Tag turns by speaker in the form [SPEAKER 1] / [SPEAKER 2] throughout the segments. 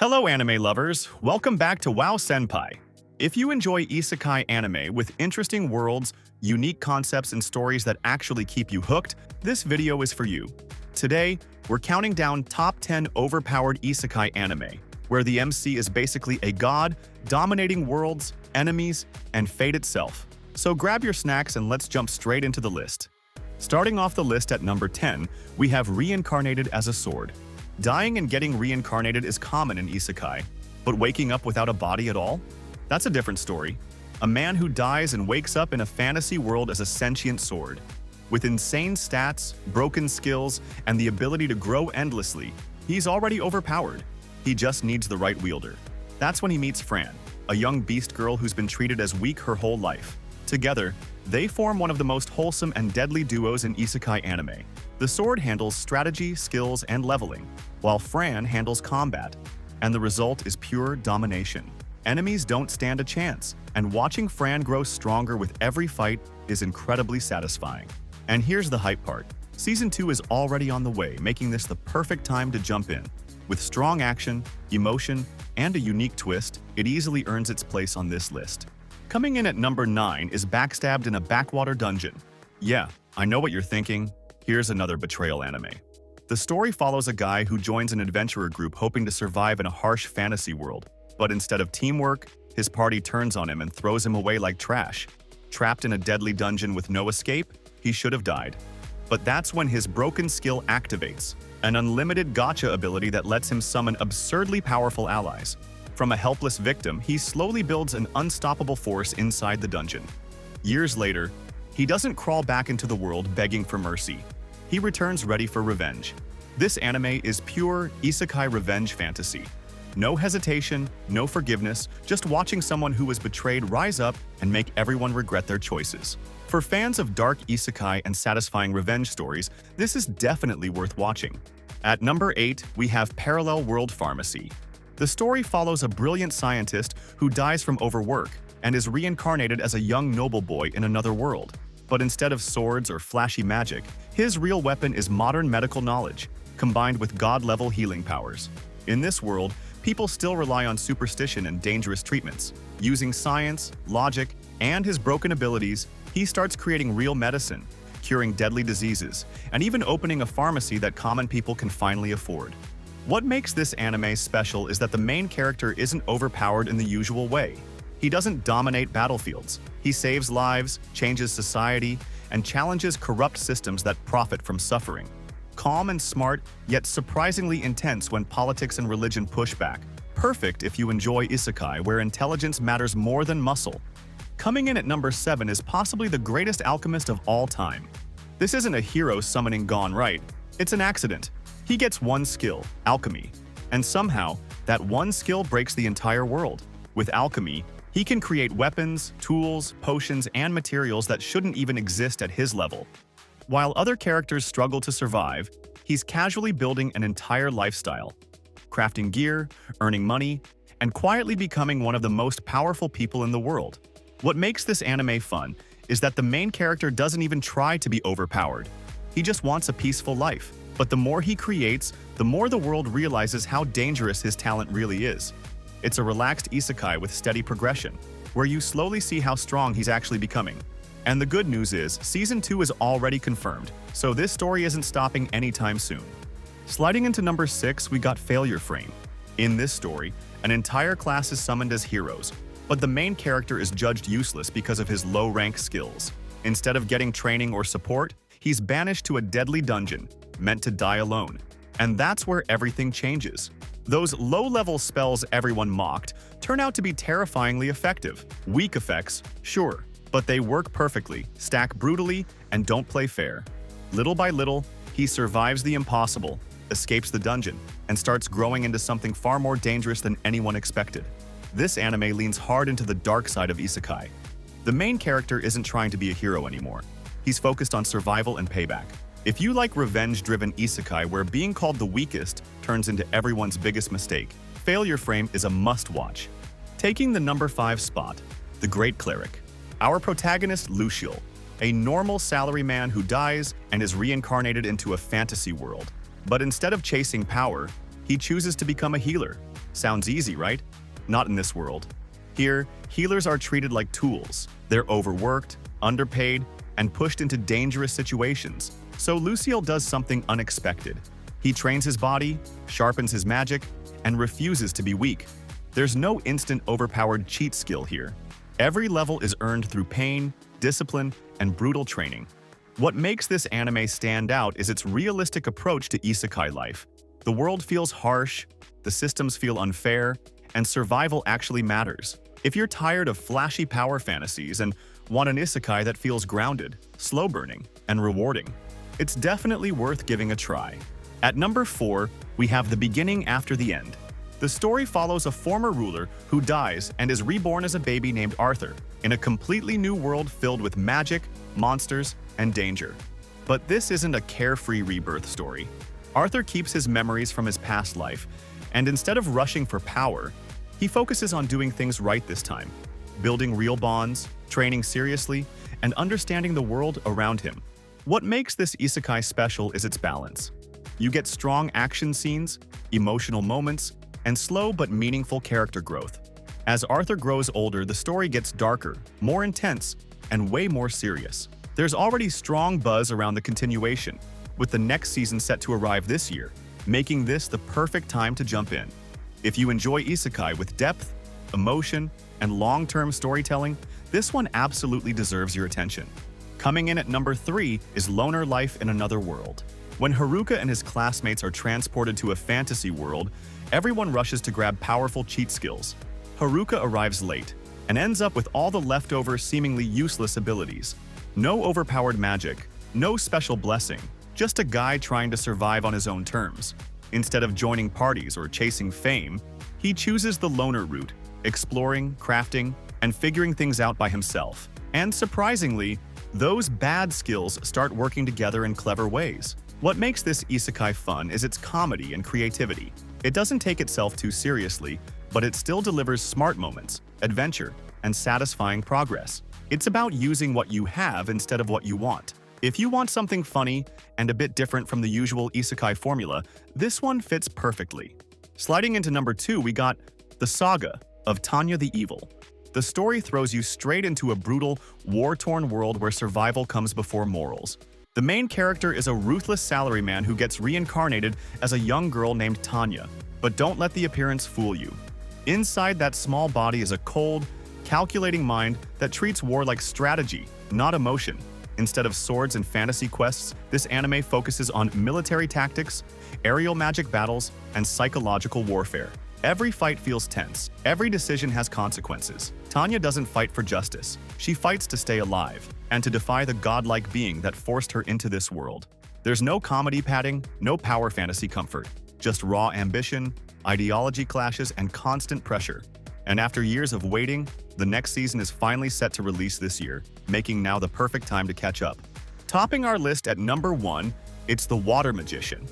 [SPEAKER 1] Hello anime lovers, welcome back to WoW Senpai. If you enjoy isekai anime with interesting worlds, unique concepts, and stories that actually keep you hooked, this video is for you. Today, we're counting down top 10 overpowered isekai anime, where the MC is basically a god, dominating worlds, enemies, and fate itself. So grab your snacks and let's jump straight into the list. Starting off the list at number 10, we have Reincarnated as a sword. Dying and getting reincarnated is common in isekai, but waking up without a body at all? That's a different story. A man who dies and wakes up in a fantasy world as a sentient sword. With insane stats, broken skills, and the ability to grow endlessly, he's already overpowered. He just needs the right wielder. That's when he meets Fran, a young beast girl who's been treated as weak her whole life. Together, they form one of the most wholesome and deadly duos in isekai anime. The sword handles strategy, skills, and leveling, while Fran handles combat, and the result is pure domination. Enemies don't stand a chance, and watching Fran grow stronger with every fight is incredibly satisfying. And here's the hype part. Season 2 is already on the way, making this the perfect time to jump in. With strong action, emotion, and a unique twist, it easily earns its place on this list. Coming in at number 9 is Backstabbed in a Backwater dungeon. Yeah, I know what you're thinking. Here's another betrayal anime. The story follows a guy who joins an adventurer group hoping to survive in a harsh fantasy world. But instead of teamwork, his party turns on him and throws him away like trash. Trapped in a deadly dungeon with no escape, he should have died. But that's when his broken skill activates, an unlimited gacha ability that lets him summon absurdly powerful allies. From a helpless victim, he slowly builds an unstoppable force inside the dungeon. Years later, he doesn't crawl back into the world begging for mercy. He returns ready for revenge. This anime is pure isekai revenge fantasy. No hesitation, no forgiveness, just watching someone who was betrayed rise up and make everyone regret their choices. For fans of dark isekai and satisfying revenge stories, this is definitely worth watching. At number 8, we have Parallel World Pharmacy. The story follows a brilliant scientist who dies from overwork and is reincarnated as a young noble boy in another world. But instead of swords or flashy magic, his real weapon is modern medical knowledge, combined with god-level healing powers. In this world, people still rely on superstition and dangerous treatments. Using science, logic, and his broken abilities, he starts creating real medicine, curing deadly diseases, and even opening a pharmacy that common people can finally afford. What makes this anime special is that the main character isn't overpowered in the usual way. He doesn't dominate battlefields. He saves lives, changes society, and challenges corrupt systems that profit from suffering. Calm and smart, yet surprisingly intense when politics and religion push back. Perfect if you enjoy isekai, where intelligence matters more than muscle. Coming in at number 7 is possibly the greatest alchemist of all time. This isn't a hero summoning gone right. It's an accident. He gets one skill, alchemy, and somehow, that one skill breaks the entire world. With alchemy, he can create weapons, tools, potions, and materials that shouldn't even exist at his level. While other characters struggle to survive, he's casually building an entire lifestyle, crafting gear, earning money, and quietly becoming one of the most powerful people in the world. What makes this anime fun is that the main character doesn't even try to be overpowered. He just wants a peaceful life. But the more he creates, the more the world realizes how dangerous his talent really is. It's a relaxed isekai with steady progression, where you slowly see how strong he's actually becoming. And the good news is, Season 2 is already confirmed, so this story isn't stopping anytime soon. Sliding into number 6, we got Failure Frame. In this story, an entire class is summoned as heroes, but the main character is judged useless because of his low-rank skills. Instead of getting training or support, he's banished to a deadly dungeon, meant to die alone. And that's where everything changes. Those low-level spells everyone mocked turn out to be terrifyingly effective. Weak effects, sure, but they work perfectly, stack brutally, and don't play fair. Little by little, he survives the impossible, escapes the dungeon, and starts growing into something far more dangerous than anyone expected. This anime leans hard into the dark side of isekai. The main character isn't trying to be a hero anymore. He's focused on survival and payback. If you like revenge-driven isekai where being called the weakest turns into everyone's biggest mistake, Failure Frame is a must-watch. Taking the number 5 spot, the Great Cleric. Our protagonist, Luciel, a normal salaryman who dies and is reincarnated into a fantasy world. But instead of chasing power, he chooses to become a healer. Sounds easy, right? Not in this world. Here, healers are treated like tools. They're overworked, underpaid, and pushed into dangerous situations. So Luciel does something unexpected. He trains his body, sharpens his magic, and refuses to be weak. There's no instant overpowered cheat skill here. Every level is earned through pain, discipline, and brutal training. What makes this anime stand out is its realistic approach to isekai life. The world feels harsh, the systems feel unfair, and survival actually matters. If you're tired of flashy power fantasies and want an isekai that feels grounded, slow-burning, and rewarding, it's definitely worth giving a try. At number 4, we have The Beginning After the End. The story follows a former ruler who dies and is reborn as a baby named Arthur in a completely new world filled with magic, monsters, and danger. But this isn't a carefree rebirth story. Arthur keeps his memories from his past life, and instead of rushing for power, he focuses on doing things right this time, building real bonds, training seriously, and understanding the world around him. What makes this isekai special is its balance. You get strong action scenes, emotional moments, and slow but meaningful character growth. As Arthur grows older, the story gets darker, more intense, and way more serious. There's already strong buzz around the continuation, with the next season set to arrive this year, making this the perfect time to jump in. If you enjoy isekai with depth, emotion, and long-term storytelling, this one absolutely deserves your attention. Coming in at number 3 is Loner Life in Another World. When Haruka and his classmates are transported to a fantasy world, everyone rushes to grab powerful cheat skills. Haruka arrives late and ends up with all the leftover, seemingly useless abilities. No overpowered magic, no special blessing, just a guy trying to survive on his own terms. Instead of joining parties or chasing fame, he chooses the loner route, exploring, crafting, and figuring things out by himself. And surprisingly, those bad skills start working together in clever ways. What makes this isekai fun is its comedy and creativity. It doesn't take itself too seriously, but it still delivers smart moments, adventure, and satisfying progress. It's about using what you have instead of what you want. If you want something funny and a bit different from the usual isekai formula, this one fits perfectly. Sliding into number 2, we got The Saga of Tanya the Evil. The story throws you straight into a brutal, war-torn world where survival comes before morals. The main character is a ruthless salaryman who gets reincarnated as a young girl named Tanya. But don't let the appearance fool you. Inside that small body is a cold, calculating mind that treats war like strategy, not emotion. Instead of swords and fantasy quests, this anime focuses on military tactics, aerial magic battles, and psychological warfare. Every fight feels tense. Every decision has consequences. Tanya doesn't fight for justice. She fights to stay alive and to defy the godlike being that forced her into this world. There's no comedy padding, no power fantasy comfort, just raw ambition, ideology clashes, and constant pressure. And after years of waiting, the next season is finally set to release this year, making now the perfect time to catch up. Topping our list at number 1, it's The Water Magician.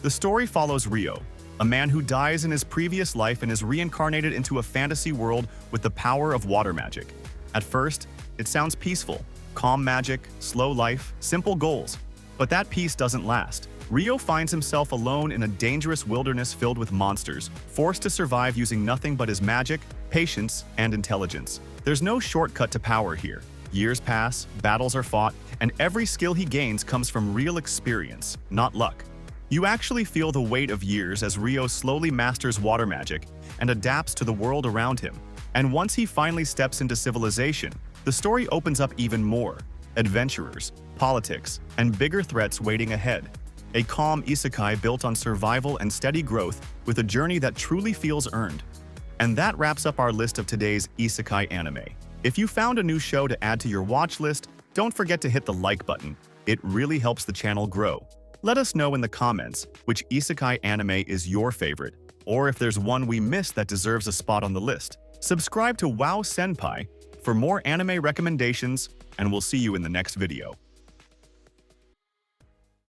[SPEAKER 1] The story follows Rio, a man who dies in his previous life and is reincarnated into a fantasy world with the power of water magic. At first, it sounds peaceful, calm magic, slow life, simple goals. But that peace doesn't last. Rio finds himself alone in a dangerous wilderness filled with monsters, forced to survive using nothing but his magic, patience, and intelligence. There's no shortcut to power here. Years pass, battles are fought, and every skill he gains comes from real experience, not luck. You actually feel the weight of years as Rio slowly masters water magic and adapts to the world around him. And once he finally steps into civilization, the story opens up even more. Adventurers, politics, and bigger threats waiting ahead. A calm isekai built on survival and steady growth with a journey that truly feels earned. And that wraps up our list of today's isekai anime. If you found a new show to add to your watch list, don't forget to hit the like button. It really helps the channel grow. Let us know in the comments which isekai anime is your favorite, or if there's one we missed that deserves a spot on the list. Subscribe to WoW Senpai for more anime recommendations, and we'll see you in the next video.